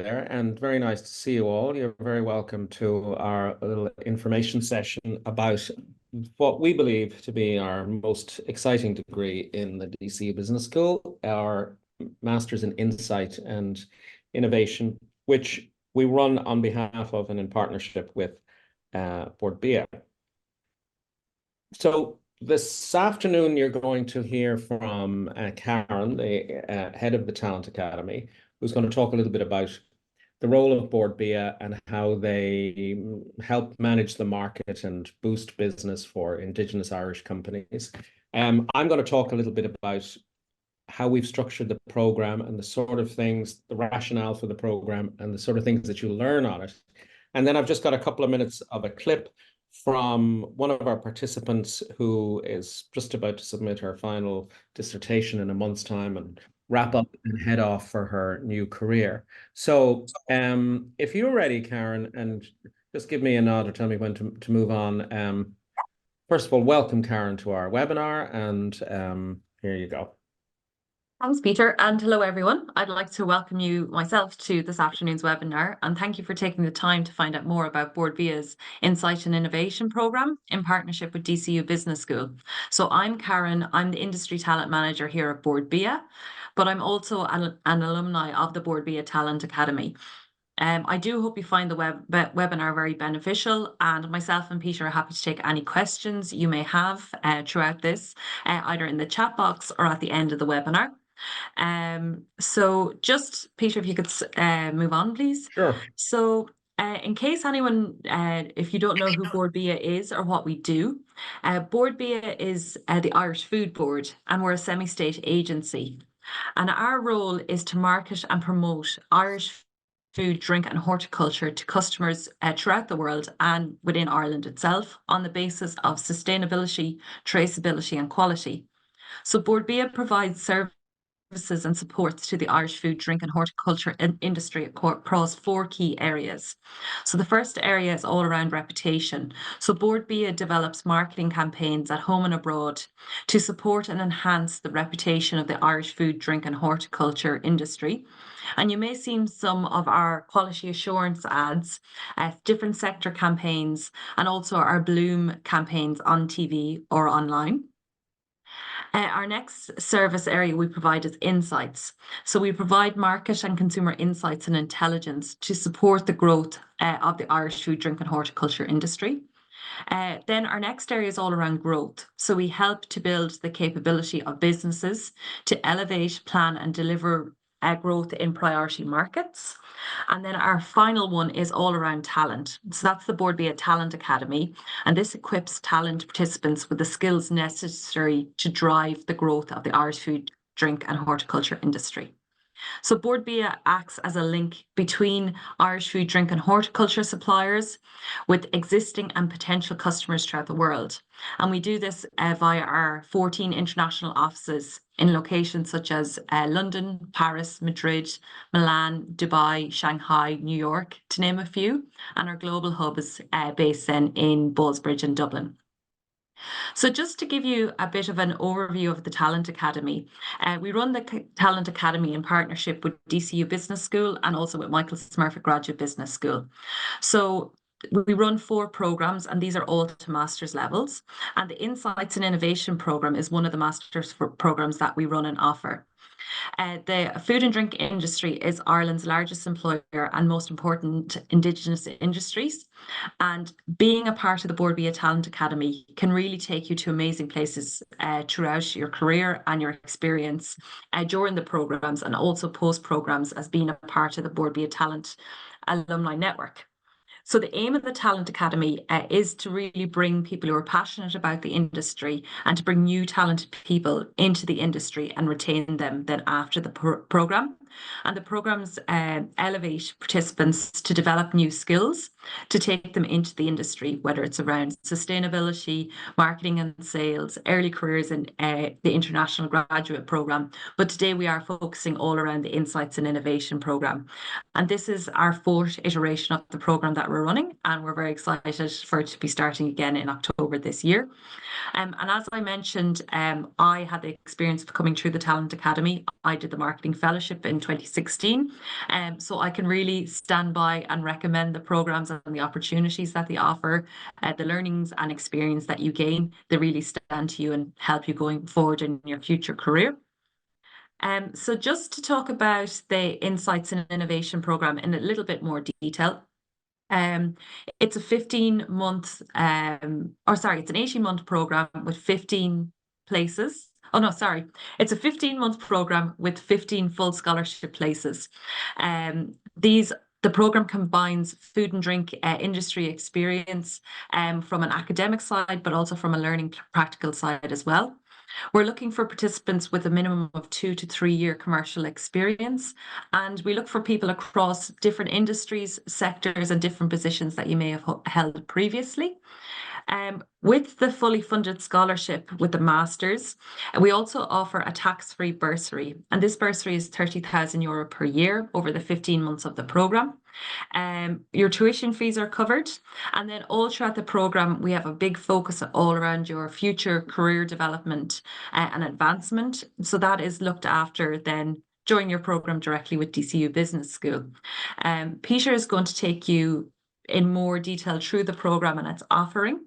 there, and very nice to see you all. You're very welcome to our little information session about what we believe to be our most exciting degree in the DCU Business School, our Masters in Insight and Innovation, which we run on behalf of and in partnership with Board BIA. So this afternoon, you're going to hear from Karen, the head of the Talent Academy, who's going to talk a little bit about the role of Board BIA and how they help manage the market and boost business for Indigenous Irish companies. I'm going to talk a little bit about how we've structured the program and the sort of things, the rationale for the program and the sort of things that you learn on it. And then I've just got a couple of minutes of a clip from one of our participants who is just about to submit her final dissertation in a month's time and wrap up and head off for her new career. So if you're ready, Karen, and just give me a nod or tell me when to move on. First of all, welcome, Karen, to our webinar, and here you go. Thanks, Peter, and hello, everyone. I'd like to welcome you myself to this afternoon's webinar, and thank you for taking the time to find out more about Board BIA's Insight and Innovation Programme in partnership with DCU Business School. So I'm Karen, I'm the Industry Talent Manager here at Board BIA, but I'm also an alumni of the Board BIA Talent Academy. I do hope you find the webinar very beneficial, and myself and Peter are happy to take any questions you may have throughout this, either in the chat box or at the end of the webinar. So just, Peter, if you could move on, please. Sure. So in case anyone, if you don't know who Board BIA is or what we do, Board BIA is the Irish Food Board, and we're a semi-state agency. And our role is to market and promote Irish food, drink and horticulture to customers throughout the world and within Ireland itself on the basis of sustainability, traceability and quality. So Board BIA provides services and supports to the Irish food, drink and horticulture industry across 4 key areas. So the first area is all around reputation. So Board BIA develops marketing campaigns at home and abroad to support and enhance the reputation of the Irish food, drink and horticulture industry. And you may see some of our quality assurance ads, different sector campaigns, and also our Bloom campaigns on TV or online. Our next service area we provide is insights. So we provide market and consumer insights and intelligence to support the growth of the Irish food, drink and horticulture industry. Then our next area is all around growth. So we help to build the capability of businesses to elevate, plan and deliver growth in priority markets. And then our final one is all around talent. So that's the Board BIA Talent Academy. And this equips talent participants with the skills necessary to drive the growth of the Irish food, drink and horticulture industry. So Board BIA acts as a link between Irish food, drink and horticulture suppliers with existing and potential customers throughout the world. And we do this via our 14 international offices in locations such as London, Paris, Madrid, Milan, Dubai, Shanghai, New York, to name a few. And our global hub is based then in Ballsbridge and Dublin. So just to give you a bit of an overview of the Talent Academy, we run the Talent Academy in partnership with DCU Business School and also with Michael Smurfit Graduate Business School. So we run 4 programs, and these are all to master's levels. And the Insights and Innovation program is one of the master's programs that we run and offer. The food and drink industry is Ireland's largest employer and most important Indigenous industries. And being a part of the Board BIA Talent Academy can really take you to amazing places throughout your career and your experience during the programs and also post programs as being a part of the Board BIA Talent Alumni Network. So the aim of the Talent Academy is to really bring people who are passionate about the industry and to bring new talented people into the industry and retain them then after the programme. And the programmes elevate participants to develop new skills to take them into the industry, whether it's around sustainability, marketing and sales, early careers, and the international graduate program. But today we are focusing all around the Insights and Innovation program. And this is our fourth iteration of the program that we're running, and we're very excited for it to be starting again in October this year. And as I mentioned, I had the experience of coming through the Talent Academy. I did the Marketing Fellowship in 2016. So I can really stand by and recommend the programs and the opportunities that they offer, the learnings and experience that you gain. They really stand to you and help you going forward in your future career. So just to talk about the Insights and Innovation program in a little bit more detail. It's a 15-month, it's an 18-month program with 15 places. Oh no, sorry. It's a 15-month program with 15 full scholarship places. The program combines food and drink industry experience from an academic side, but also from a learning practical side as well. We're looking for participants with a minimum of 2 to 3 year commercial experience. And we look for people across different industries, sectors, and different positions that you may have held previously. With the fully funded scholarship with the Masters, we also offer a tax-free bursary. And this bursary is €30,000 per year over the 15 months of the programme. Your tuition fees are covered. And then all throughout the programme, we have a big focus all around your future career development and advancement. So that is looked after then during your programme directly with DCU Business School. Peter is going to take you in more detail through the programme and its offering.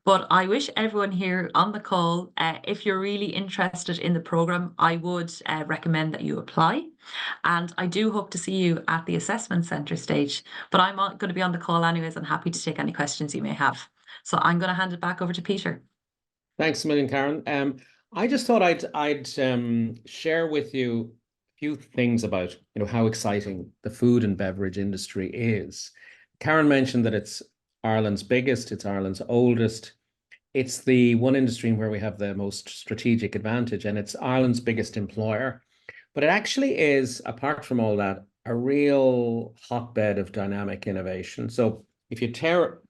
But I wish everyone here on the call, if you're really interested in the programme, I would recommend that you apply. And I do hope to see you at the assessment centre stage. But I'm going to be on the call anyways and happy to take any questions you may have. So I'm going to hand it back over to Peter. Thanks a million, Karen. I just thought I'd share with you a few things about how exciting the food and beverage industry is. Karen mentioned that it's Ireland's biggest, it's Ireland's oldest. It's the one industry where we have the most strategic advantage, and it's Ireland's biggest employer. But it actually is, apart from all that, a real hotbed of dynamic innovation. So if you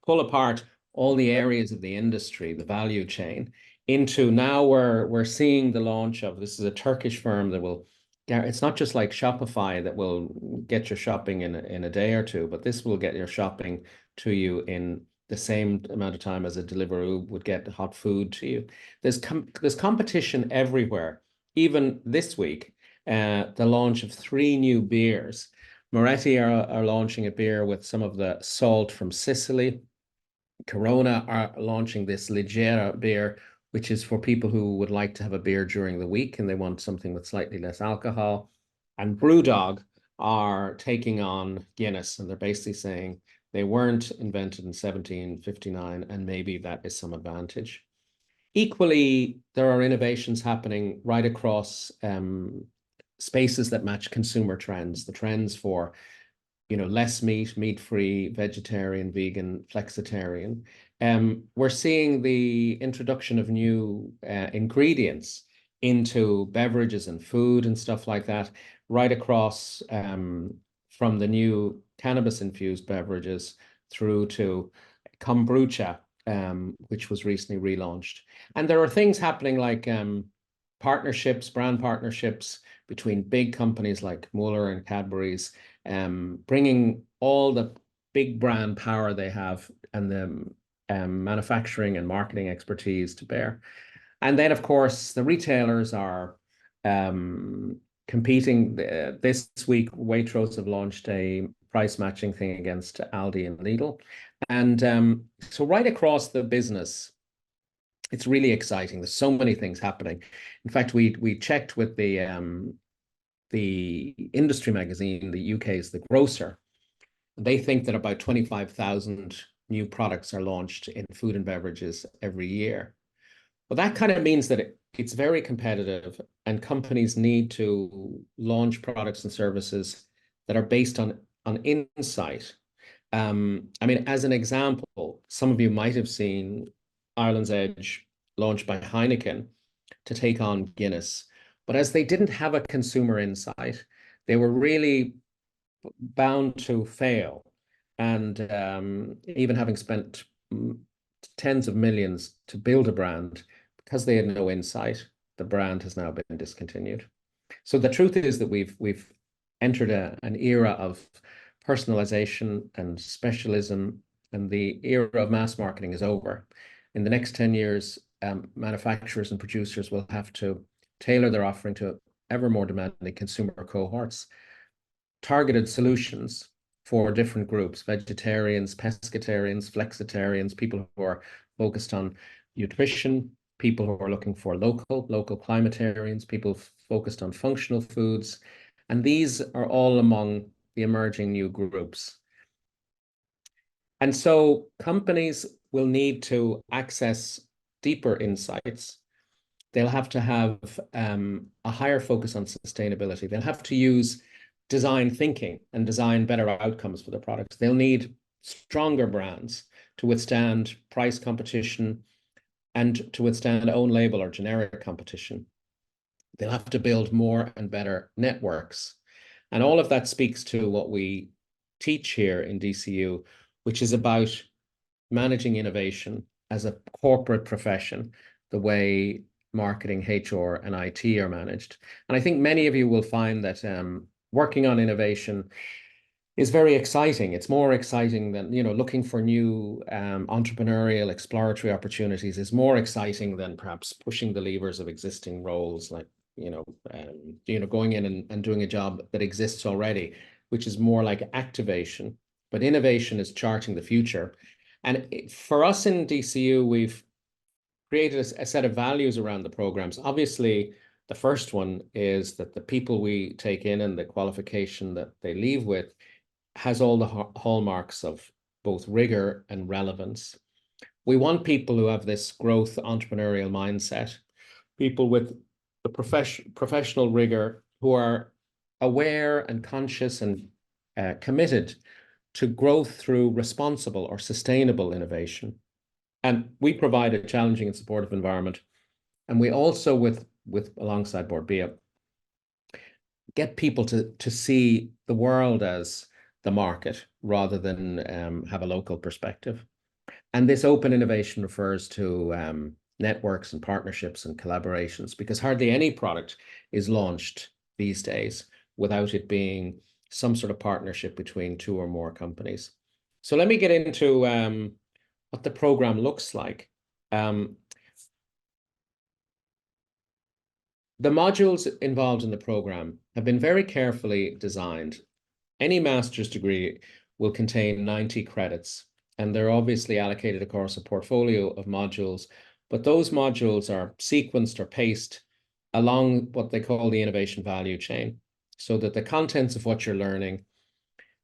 pull apart all the areas of the industry, the value chain, into now we're seeing the launch of, this is a Turkish firm that will, it's not just like Shopify that will get your shopping in a day or two, but this will get your shopping to you in the same amount of time as a Deliveroo would get hot food to you. There's competition everywhere. Even this week, the launch of 3 new beers. Moretti are launching a beer with some of the salt from Sicily. Corona are launching this Leggera beer, which is for people who would like to have a beer during the week and they want something with slightly less alcohol. And Brewdog are taking on Guinness, and they're basically saying they weren't invented in 1759, and maybe that is some advantage. Equally, there are innovations happening right across spaces that match consumer trends, the trends for less meat, meat-free, vegetarian, vegan, flexitarian. We're seeing the introduction of new ingredients into beverages and food and stuff like that, right across from the new cannabis-infused beverages through to kombucha, which was recently relaunched. And there are things happening like partnerships, brand partnerships between big companies like Muller and Cadbury's, bringing all the big brand power they have and the manufacturing and marketing expertise to bear. And then, of course, the retailers are competing. This week, Waitrose have launched a price matching thing against Aldi and Lidl. And so right across the business, it's really exciting. There's so many things happening. In fact, we checked with the industry magazine, the UK's The Grocer. They think that about 25,000 new products are launched in food and beverages every year. Well, that kind of means that it's very competitive, and companies need to launch products and services that are based on insight. I mean, as an example, some of you might have seen Ireland's Edge launched by Heineken to take on Guinness. But as they didn't have a consumer insight, they were really bound to fail. and even having spent tens of millions to build a brand, because they had no insight, the brand has now been discontinued. So the truth is that we've entered an era of personalization and specialism, and the era of mass marketing is over. In the next 10 years, manufacturers and producers will have to tailor their offering to ever more demanding consumer cohorts, targeted solutions for different groups: vegetarians, pescatarians, flexitarians, people who are focused on nutrition, people who are looking for local climatarians, people focused on functional foods. And these are all among the emerging new groups. And so companies will need to access deeper insights. They'll have to have a higher focus on sustainability. They'll have to use design thinking and design better outcomes for their products. They'll need stronger brands to withstand price competition and to withstand own label or generic competition. They'll have to build more and better networks. And all of that speaks to what we teach here in DCU, which is about managing innovation as a corporate profession, the way marketing, HR, and IT are managed. And I think many of you will find that working on innovation is very exciting. It's more exciting than, looking for new entrepreneurial exploratory opportunities is more exciting than perhaps pushing the levers of existing roles, like, going in and doing a job that exists already, which is more like activation. But innovation is charting the future. And for us in DCU, we've created a set of values around the programs. Obviously, the first one is that the people we take in and the qualification that they leave with has all the hallmarks of both rigor and relevance. We want people who have this growth entrepreneurial mindset, people with the professional rigor, who are aware and conscious and committed to growth through responsible or sustainable innovation. And we provide a challenging and supportive environment. And we also, with alongside Board BIA, get people to see the world as the market rather than have a local perspective. And this open innovation refers to networks and partnerships and collaborations, because hardly any product is launched these days without it being some sort of partnership between two or more companies. So let me get into what the program looks like. The modules involved in the program have been very carefully designed. Any master's degree will contain 90 credits, and they're obviously allocated across a portfolio of modules, but those modules are sequenced or paced along what they call the innovation value chain, so that the contents of what you're learning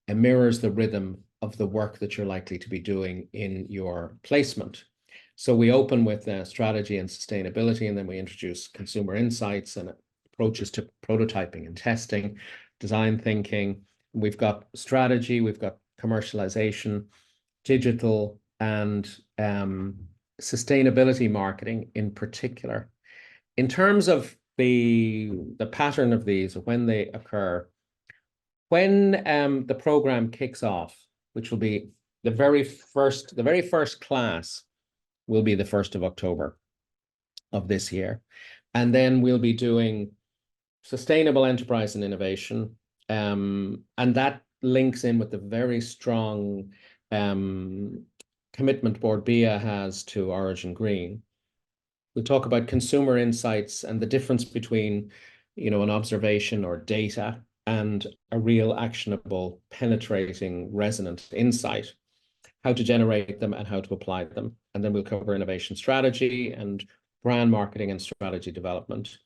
mirrors the rhythm of the work that you're likely to be doing in your placement. So we open with strategy and sustainability, and then we introduce consumer insights and approaches to prototyping and testing, design thinking. We've got strategy, we've got commercialization, digital, and sustainability marketing in particular. In terms of the pattern of these, when they occur, when the program kicks off, which will be the very first class will be the 1st of October of this year. And then we'll be doing sustainable enterprise and innovation. And that links in with the very strong commitment Board BIA has to Origin Green. We'll talk about consumer insights and the difference between, an observation or data and a real actionable, penetrating, resonant insight, how to generate them and how to apply them. And then we'll cover innovation strategy and brand marketing and strategy development.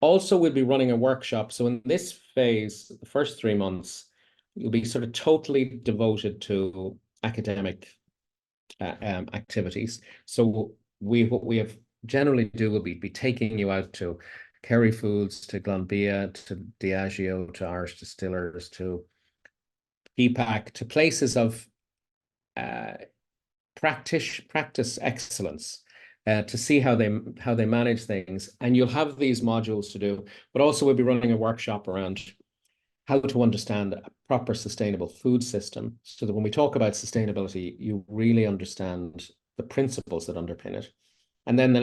Also, we'll be running a workshop. So in this phase, the first 3 months, you'll be sort of totally devoted to academic activities. So what we have generally do will be taking you out to Kerry Foods, to Glanbia, to Diageo, to Irish Distillers, to PPAC, to places of practice excellence, to see how they manage things. And you'll have these modules to do, but also we'll be running a workshop around how to understand a proper sustainable food system so that when we talk about sustainability, you really understand the principles that underpin it. And then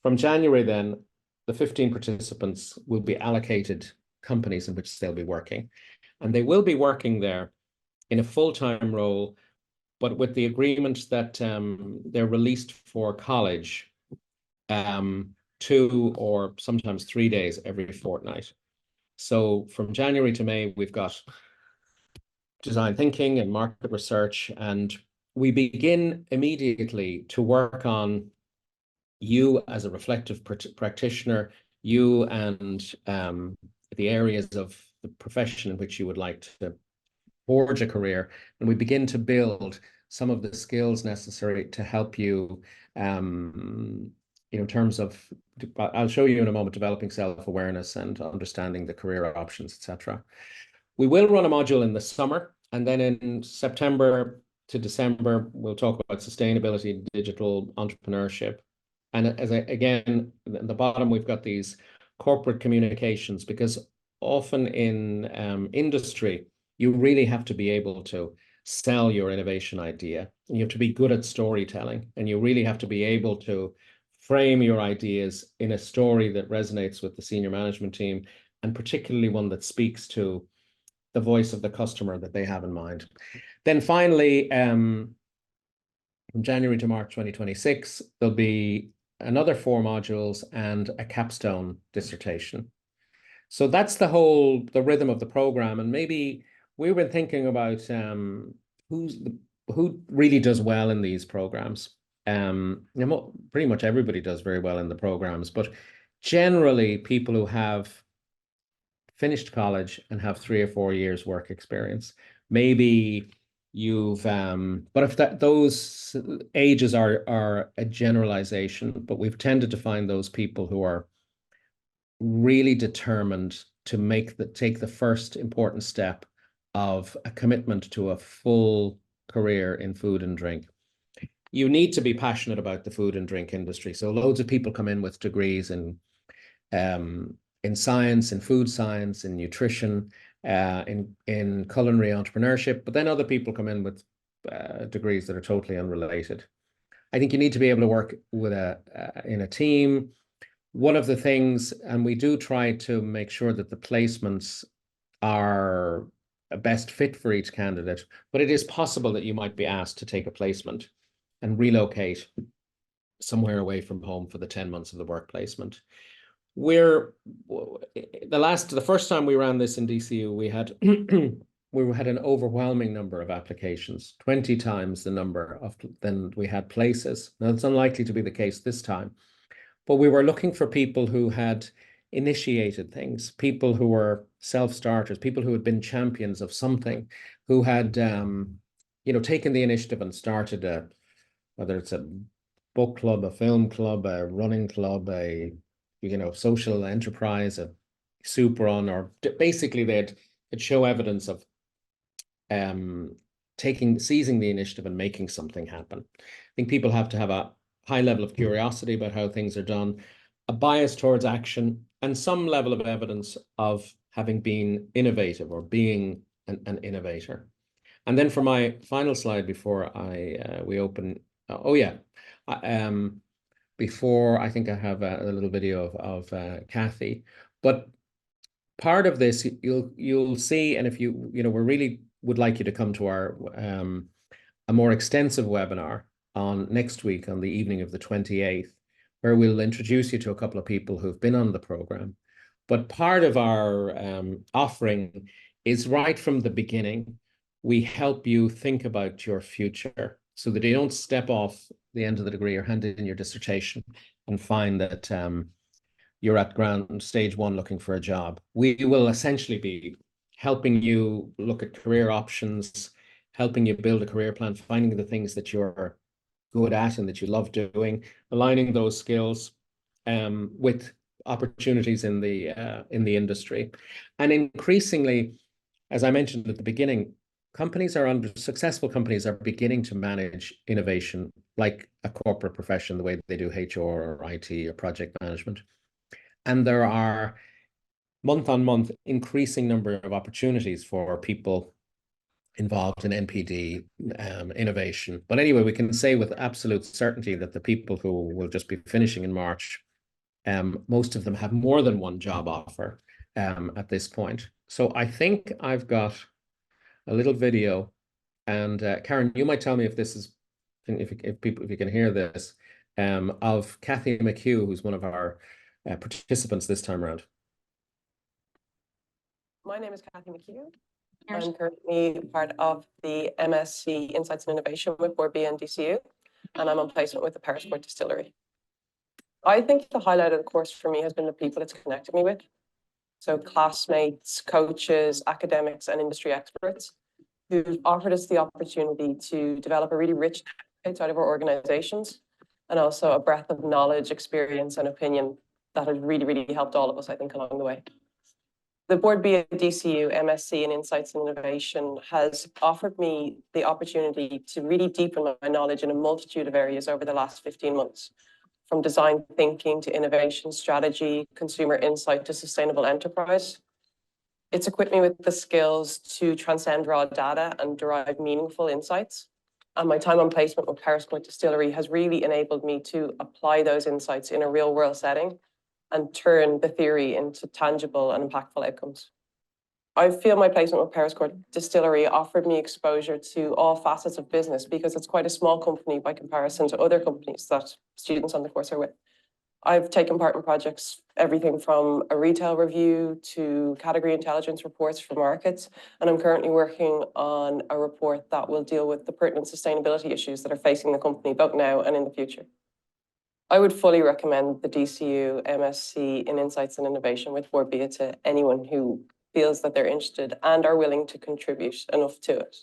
from January, then the 15 participants will be allocated companies in which they'll be working. And they will be working there in a full-time role, but with the agreement that they're released for college 2 or sometimes 3 days every fortnight. So from January to May, we've got design thinking and market research, and we begin immediately to work on you as a reflective practitioner, you and the areas of the profession in which you would like to forge a career, and we begin to build some of the skills necessary to help you, in terms of, I'll show you in a moment, developing self-awareness and understanding the career options, etc. We will run a module in the summer, and then in September to December, we'll talk about sustainability, digital entrepreneurship. And again, at the bottom, we've got these corporate communications, because often in industry, you really have to be able to sell your innovation idea. You have to be good at storytelling, and you really have to be able to frame your ideas in a story that resonates with the senior management team, and particularly one that speaks to the voice of the customer that they have in mind. Then finally, from January to March 2026, there'll be another 4 modules and a capstone dissertation. So that's the rhythm of the program. And maybe we've been thinking about who really does well in these programs. Pretty much everybody does very well in the programs, but generally people who have finished college and have 3 or 4 years work experience. Maybe you've but if those ages are a generalization, but we've tended to find those people who are really determined to take the first important step of a commitment to a full career in food and drink. You need to be passionate about the food and drink industry. So loads of people come in with degrees in science, in food science, in nutrition, in culinary entrepreneurship, but then other people come in with degrees that are totally unrelated. I think you need to be able to work with in a team. One of the things, and we do try to make sure that the placements are a best fit for each candidate, but it is possible that you might be asked to take a placement and relocate somewhere away from home for the 10 months of the work placement. The first time we ran this in DCU, we had an overwhelming number of applications, 20 times the number than we had places. Now, it's unlikely to be the case this time, but we were looking for people who had initiated things, people who were self-starters, people who had been champions of something, who had taken the initiative and started whether it's a book club, a film club, a running club, a social enterprise, a soup run, or basically they'd show evidence of seizing the initiative and making something happen. I think people have to have a high level of curiosity about how things are done, a bias towards action, and some level of evidence of having been innovative or being an innovator. And then for my final slide before we open, before I think I have a little video of Kathy, but part of this you'll see, and if we really would like you to come to our a more extensive webinar on next week on the evening of the 28th, where we'll introduce you to a couple of people who've been on the program. But part of our offering is right from the beginning, we help you think about your future so that you don't step off the end of the degree or hand in your dissertation and find that you're at stage 1 looking for a job. We will essentially be helping you look at career options, helping you build a career plan, finding the things that you're good at and that you love doing, aligning those skills with opportunities in the industry. And increasingly, as I mentioned at the beginning, successful companies are beginning to manage innovation like a corporate profession, the way they do HR or IT or project management. And there are month on month, increasing number of opportunities for people involved in NPD innovation. But anyway, we can say with absolute certainty that the people who will just be finishing in March, most of them have more than one job offer at this point. So I think I've got a little video, and Karen, you might tell me if this is, if you can hear this, of Kathy McHugh, who's one of our participants this time around. My name is Kathy McHugh. I'm currently part of the MSC Insights and Innovation with Board B and DCU, and I'm on placement with the Paris Distillery. I think the highlight of the course for me has been the people it's connected me with. So classmates, coaches, academics, and industry experts who've offered us the opportunity to develop a really rich outside of our organizations, and also a breadth of knowledge, experience, and opinion that has really, really helped all of us, I think, along the way. The Board B at DCU, MSC and Insights and Innovation has offered me the opportunity to really deepen my knowledge in a multitude of areas over the last 15 months, from design thinking to innovation strategy, consumer insight to sustainable enterprise. It's equipped me with the skills to transcend raw data and derive meaningful insights. And my time on placement with Paris Distillery has really enabled me to apply those insights in a real world setting and turn the theory into tangible and impactful outcomes. I feel my placement with Paris Distillery offered me exposure to all facets of business because it's quite a small company by comparison to other companies that students on the course are with. I've taken part in projects, everything from a retail review to category intelligence reports for markets. And I'm currently working on a report that will deal with the pertinent sustainability issues that are facing the company both now and in the future. I would fully recommend the DCU MSc in Insights and Innovation with Board B to anyone who feels that they're interested and are willing to contribute enough to it.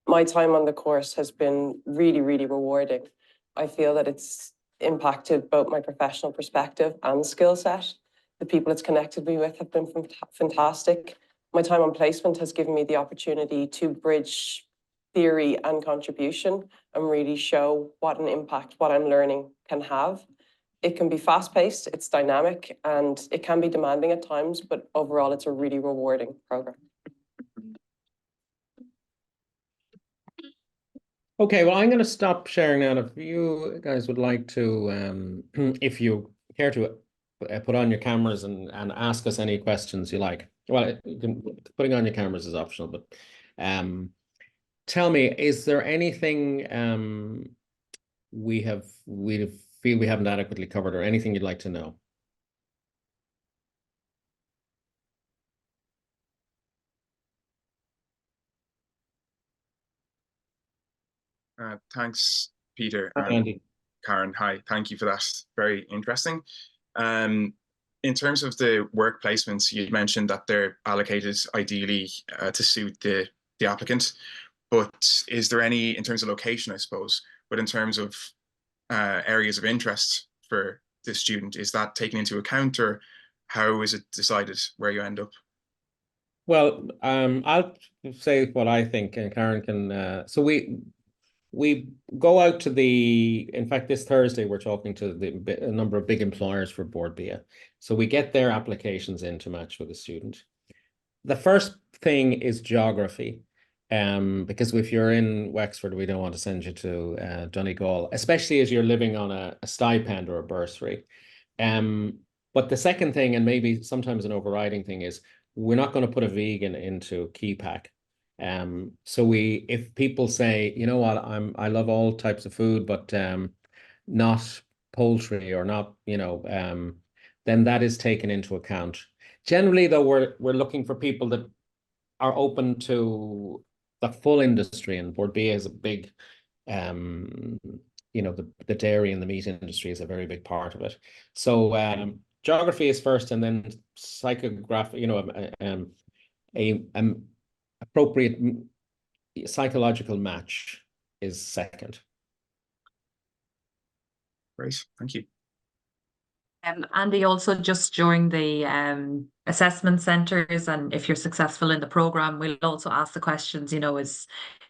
My time on the course has been really, really rewarding. I feel that it's impacted both my professional perspective and skill set. The people it's connected me with have been fantastic. My time on placement has given me the opportunity to bridge theory and contribution and really show what an impact what I'm learning can have. It can be fast-paced, it's dynamic, and it can be demanding at times, but overall it's a really rewarding program. Okay, well, I'm going to stop sharing now. If you guys would like to, if you care to put on your cameras and ask us any questions you like. Well, putting on your cameras is optional, but tell me, is there anything we feel we haven't adequately covered, or anything you'd like to know? Thanks, Peter Hi, and Andy. Karen. Hi, thank you for that. Very interesting. In terms of the work placements, you mentioned that they're allocated ideally to suit the applicant. But is there any, in terms of location, I suppose, but in terms of areas of interest for the student, is that taken into account, or how is it decided where you end up? Well, I'll say what I think, and Karen can. So we go out to in fact, this Thursday, we're talking to a number of big employers for Board B. So we get their applications in to match with the student. The first thing is geography, because if you're in Wexford, we don't want to send you to Donegal, especially as you're living on a stipend or a bursary. But the second thing, and maybe sometimes an overriding thing, is we're not going to put a vegan into KeyPack. So if people say, you know what, I love all types of food, but not poultry or not, then that is taken into account. Generally, though, we're looking for people that are open to the full industry, and Board B is a big, the dairy and the meat industry is a very big part of it. So geography is first, and then psychographic, appropriate psychological match is second. Great, thank you. Andy, also just during the assessment centres, and if you're successful in the programme, we'll also ask the questions,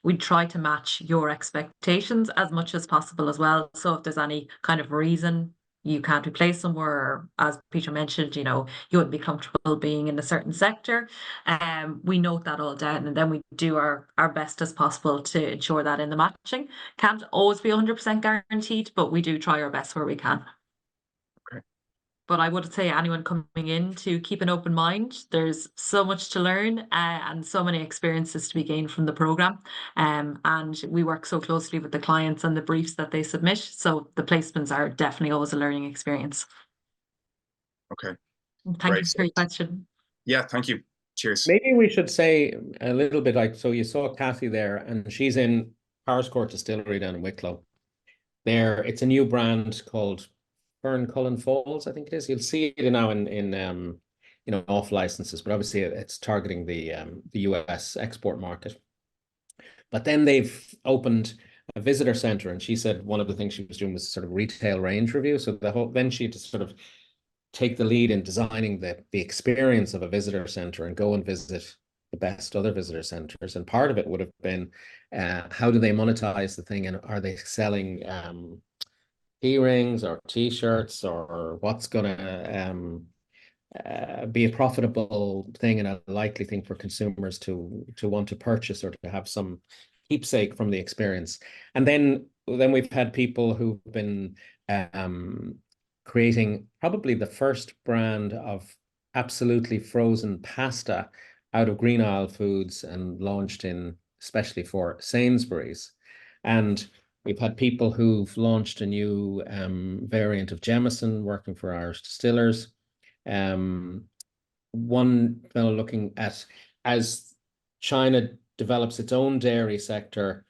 we try to match your expectations as much as possible as well. So if there's any kind of reason you can't replace them, or as Peter mentioned, you wouldn't be comfortable being in a certain sector. We note that all down, and then we do our best as possible to ensure that in the matching. Can't always be 100% guaranteed, but we do try our best where we can. Okay. But I would say anyone coming in to keep an open mind. There's so much to learn and so many experiences to be gained from the program. And we work so closely with the clients and the briefs that they submit. So the placements are definitely always a learning experience. Okay. Thank you for your question. Yeah, thank you. Cheers. Maybe we should say a little bit like, so you saw Kathy there, and she's in Powerscourt Distillery down in Wicklow. It's a new brand called Cullen Falls, I think it is. You'll see it now in off licenses, but obviously it's targeting the US export market. But then they've opened a visitor center, and she said one of the things she was doing was sort of retail range review. So then she had to sort of take the lead in designing the experience of a visitor center and go and visit the best other visitor centers. And part of it would have been how do they monetize the thing, and are they selling earrings or T-shirts, or what's going to be a profitable thing and a likely thing for consumers to want to purchase or to have some keepsake from the experience. And then we've had people who've been creating probably the first brand of absolutely frozen pasta out of Green Isle Foods, and launched especially for Sainsbury's. And we've had people who've launched a new variant of Jameson working for Irish distillers. One fellow looking at, as China develops its own dairy sector,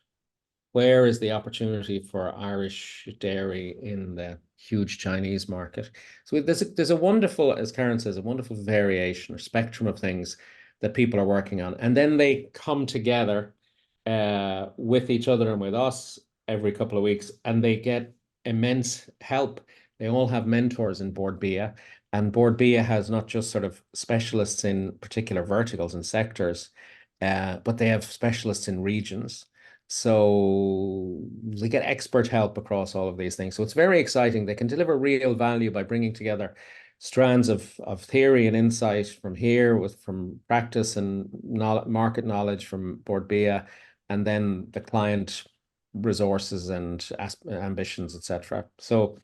where is the opportunity for Irish dairy in the huge Chinese market? So there's a wonderful, as Karen says, a wonderful variation or spectrum of things that people are working on. And then they come together with each other and with us every couple of weeks, and they get immense help. They all have mentors in Board BIA, and Board BIA has not just sort of specialists in particular verticals and sectors, but they have specialists in regions. So they get expert help across all of these things. So it's very exciting. They can deliver real value by bringing together strands of theory and insight from here, from practice and market knowledge from Board BIA, and then the client resources and ambitions, etc. So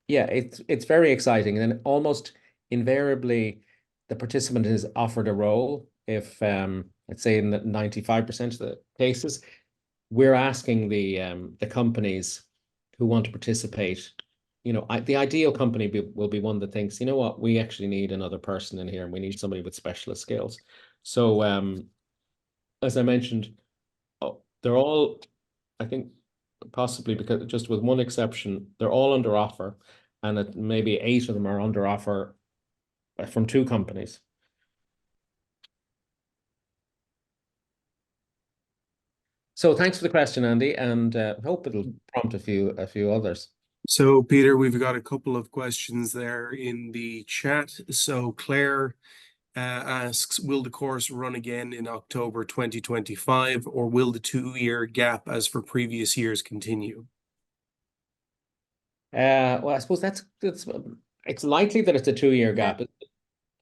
yeah, it's very exciting. And then almost invariably the participant is offered a role. If let's say in 95% of the cases, we're asking the companies who want to participate, the ideal company will be one that thinks, you know what, we actually need another person in here, and we need somebody with specialist skills. So as I mentioned, they're all, I think, possibly, because just with one exception, they're all under offer, and maybe 8 of them are under offer from 2 companies. So thanks for the question, Andy, and hope it'll prompt a few others. So Peter, we've got a couple of questions there in the chat. So Claire asks, will the course run again in October 2025, or will the 2-year gap as for previous years continue? Well, I suppose it's likely that it's a 2-year gap,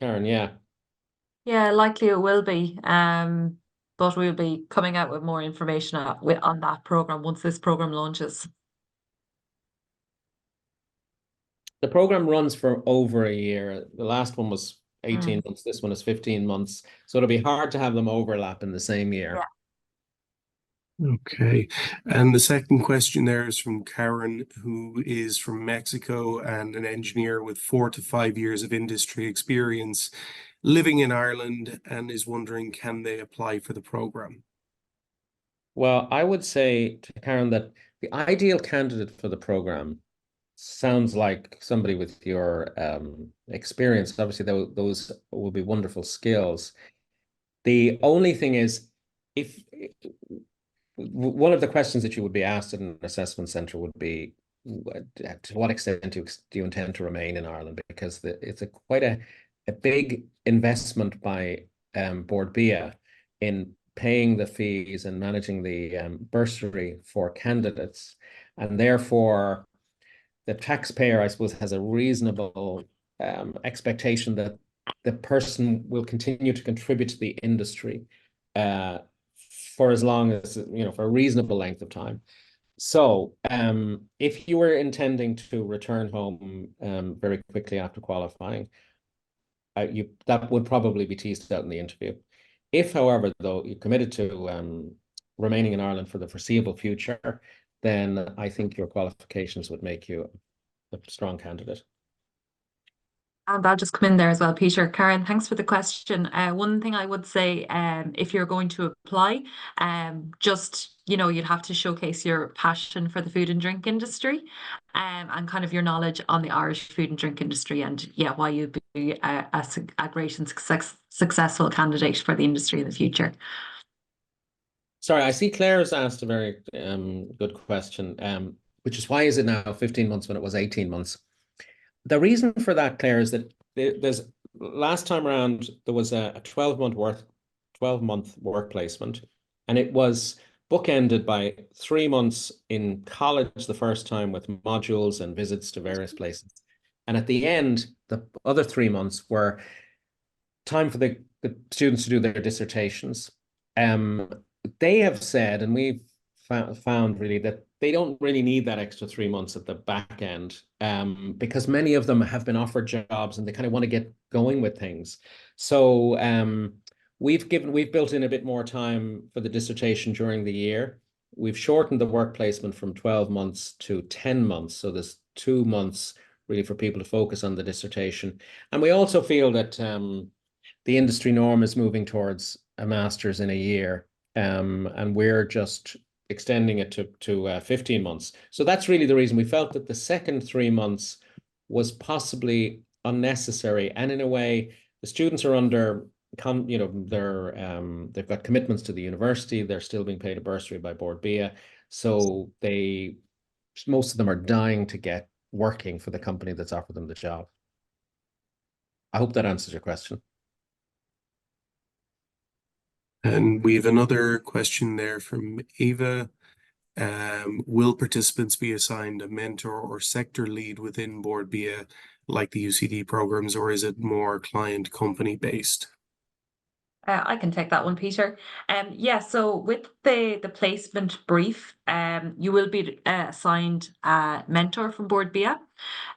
Karen. Yeah, likely it will be. But we'll be coming out with more information on that program once this program launches. The program runs for over a year. The last one was 18 months. This one is 15 months. So it'll be hard to have them overlap in the same year. Yeah. Okay. And the second question there is from Karen, who is from Mexico and an engineer with 4 to 5 years of industry experience, living in Ireland, and is wondering, can they apply for the program? Well, I would say to Karen that the ideal candidate for the program sounds like somebody with your experience. Obviously, those will be wonderful skills. The only thing is, if one of the questions that you would be asked at an assessment centre would be, to what extent do you intend to remain in Ireland? Because it's quite a big investment by Board BIA in paying the fees and managing the bursary for candidates, and therefore the taxpayer, I suppose, has a reasonable expectation that the person will continue to contribute to the industry for as long as, for a reasonable length of time. So if you were intending to return home very quickly after qualifying, that would probably be teased out in the interview. If, however, though, you're committed to remaining in Ireland for the foreseeable future, then I think your qualifications would make you a strong candidate. And I'll just come in there as well, Peter. Karen, thanks for the question. One thing I would say, if you're going to apply, just, you'd have to showcase your passion for the food and drink industry, and kind of your knowledge on the Irish food and drink industry, and why you'd be a great and successful candidate for the industry in the future. Sorry, I see Claire's asked a very good question, which is, why is it now 15 months when it was 18 months? The reason for that, Claire, is that there's last time around there was a 12-month work placement, and it was bookended by 3 months in college the first time with modules and visits to various places. And at the end, the other 3 months were time for the students to do their dissertations. They have said, and we've found really, that they don't really need that extra 3 months at the back end, because many of them have been offered jobs and they kind of want to get going with things. So we've built in a bit more time for the dissertation during the year. We've shortened the work placement from 12 months to 10 months. So there's 2 months really for people to focus on the dissertation. And we also feel that the industry norm is moving towards a master's in a year, and we're just extending it to 15 months. So that's really the reason we felt that the second 3 months was possibly unnecessary. And in a way, the students are under, they've got commitments to the university. They're still being paid a bursary by Board BIA. So most of them are dying to get working for the company that's offered them the job. I hope that answers your question. And we have another question there from Eva. Will participants be assigned a mentor or sector lead within Board BIA like the UCD programs, or is it more client company based? I can take that one, Peter. So with the placement brief, you will be assigned a mentor from Board BIA.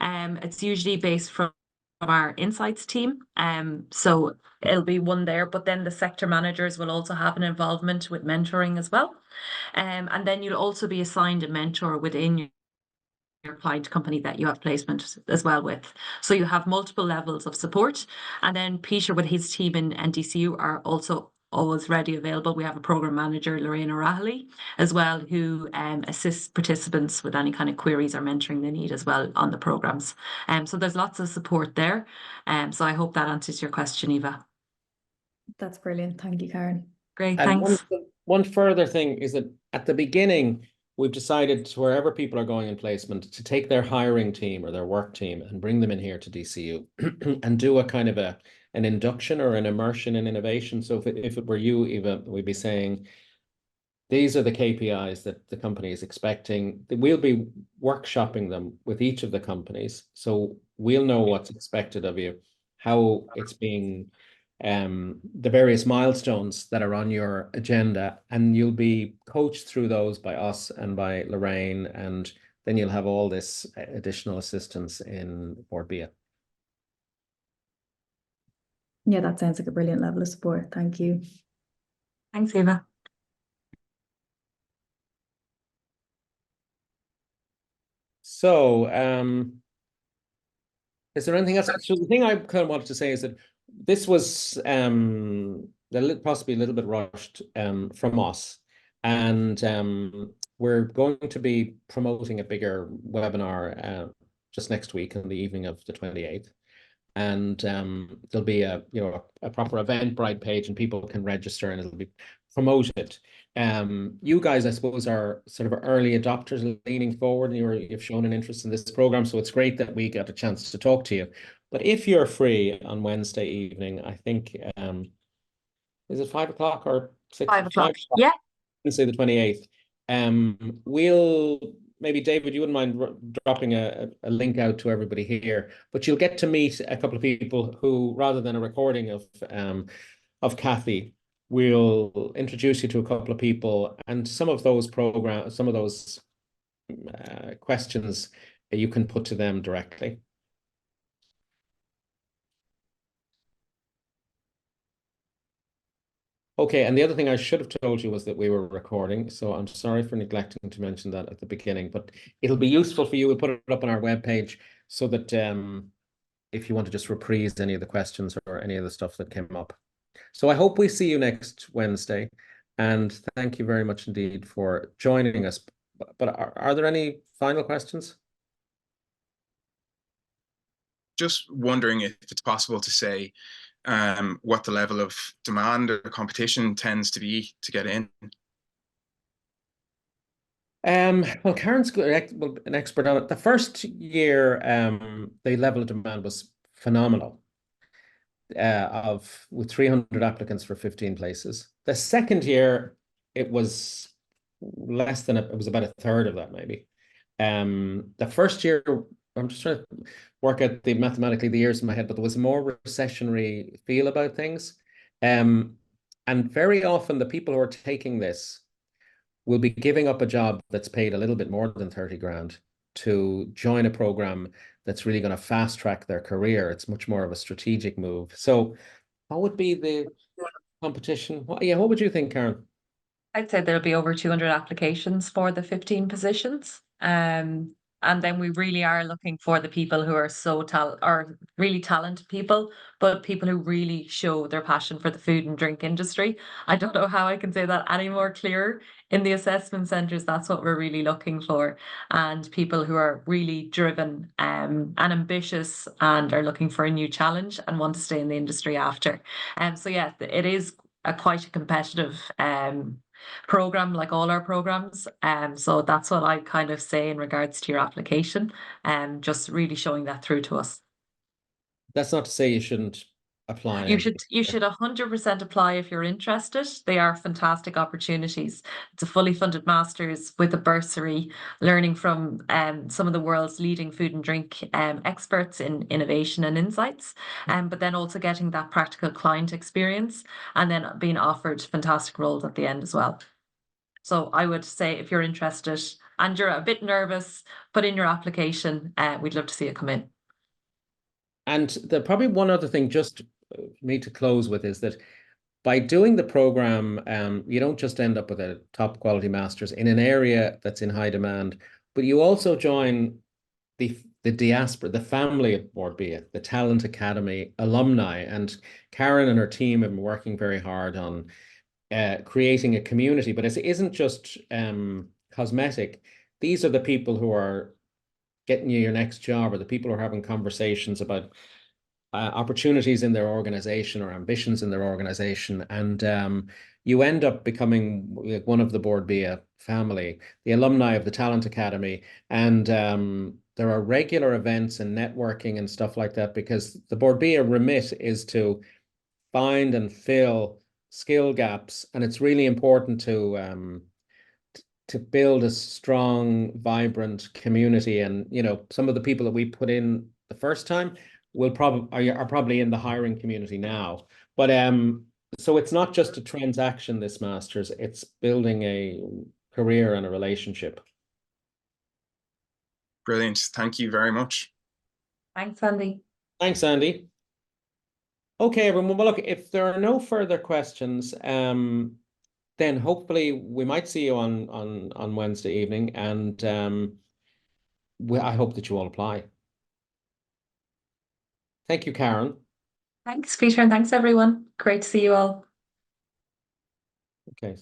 It's usually based from our insights team. So it'll be one there, but then the sector managers will also have an involvement with mentoring as well. And then you'll also be assigned a mentor within your client company that you have placement as well with. So you have multiple levels of support. And then Peter with his team in NDCU are also always ready, available. We have a program manager, Lorraine O'Rahilly, as well, who assists participants with any kind of queries or mentoring they need as well on the programs. So there's lots of support there. So I hope that answers your question, Eva. That's brilliant. Thank you, Karen. Great, And thanks. one further thing is that at the beginning, we've decided wherever people are going in placement to take their hiring team or their work team and bring them in here to DCU and do a kind of an induction or an immersion in innovation. So if it were you, Eva, we'd be saying, these are the KPIs that the company is expecting. We'll be workshopping them with each of the companies. So we'll know what's expected of you, how it's being, the various milestones that are on your agenda, and you'll be coached through those by us and by Lorraine, and then you'll have all this additional assistance in Board BIA. Yeah, that sounds like a brilliant level of support. Thank you. Thanks, Eva. So, is there anything else? So the thing I kind of wanted to say is that this was possibly a little bit rushed from us, and we're going to be promoting a bigger webinar just next week on the evening of the 28th. And there'll be a proper Eventbrite page, and people can register, and it'll be promoted. You guys, I suppose, are sort of early adopters leaning forward, and you've shown an interest in this program, so it's great that we got a chance to talk to you. But if you're free on Wednesday evening, I think is it 5 o'clock or 6? 5 o'clock. Yeah. Wednesday the 28th. We'll maybe David, you wouldn't mind dropping a link out to everybody here, but you'll get to meet a couple of people who, rather than a recording of Kathy, we'll introduce you to a couple of people, and some of those questions you can put to them directly. Okay, and the other thing I should have told you was that we were recording, so I'm sorry for neglecting to mention that at the beginning, but it'll be useful for you. We'll put it up on our webpage so that if you want to just reprise any of the questions or any of the stuff that came up. So I hope we see you next Wednesday, and thank you very much indeed for joining us. But are there any final questions? Just wondering if it's possible to say what the level of demand or competition tends to be to get in. Well, Karen's an expert on it. The first year, the level of demand was phenomenal. With 300 applicants for 15 places. The second year, it was less than it was about a third of that, maybe. The first year, I'm just trying to work out mathematically the years in my head, but there was a more recessionary feel about things. And very often the people who are taking this will be giving up a job that's paid a little bit more than 30 grand to join a program that's really going to fast track their career. It's much more of a strategic move. So what would be the competition? What would you think, Karen? I'd say there'll be over 200 applications for the 15 positions. And then we really are looking for the people who are really talented people, but people who really show their passion for the food and drink industry. I don't know how I can say that any more clear. In the assessment centres, that's what we're really looking for. And people who are really driven and ambitious and are looking for a new challenge and want to stay in the industry after. So yeah, it is quite a competitive program, like all our programs. So that's what I kind of say in regards to your application, and just really showing that through to us. That's not to say you shouldn't apply. You should 100% apply if you're interested. They are fantastic opportunities. It's a fully funded master's with a bursary, learning from some of the world's leading food and drink experts in innovation and insights, but then also getting that practical client experience, and then being offered fantastic roles at the end as well. So I would say if you're interested and you're a bit nervous, put in your application. We'd love to see it come in. And probably one other thing just me to close with is that by doing the program, you don't just end up with a top quality master's in an area that's in high demand, but you also join the diaspora, the family of Bord Bia, the Talent Academy alumni. And Karen and her team have been working very hard on creating a community, but it isn't just cosmetic. These are the people who are getting you your next job, or the people who are having conversations about opportunities in their organization or ambitions in their organization. And you end up becoming like one of the Bord Bia family, the alumni of the Talent Academy. And there are regular events and networking and stuff like that, because the Bord Bia remit is to find and fill skill gaps. And it's really important to build a strong, vibrant community. And, you know, some of the people that we put in the first time are probably in the hiring community now. But so it's not just a transaction, this master's, it's building a career and a relationship. Brilliant. Thank you very much. Thanks, Andy. Thanks, Andy. Okay, everyone. Well, look, if there are no further questions, then hopefully we might see you on Wednesday evening, and I hope that you all apply. Thank you, Karen. Thanks, Peter, and thanks, everyone. Great to see you all. Okay.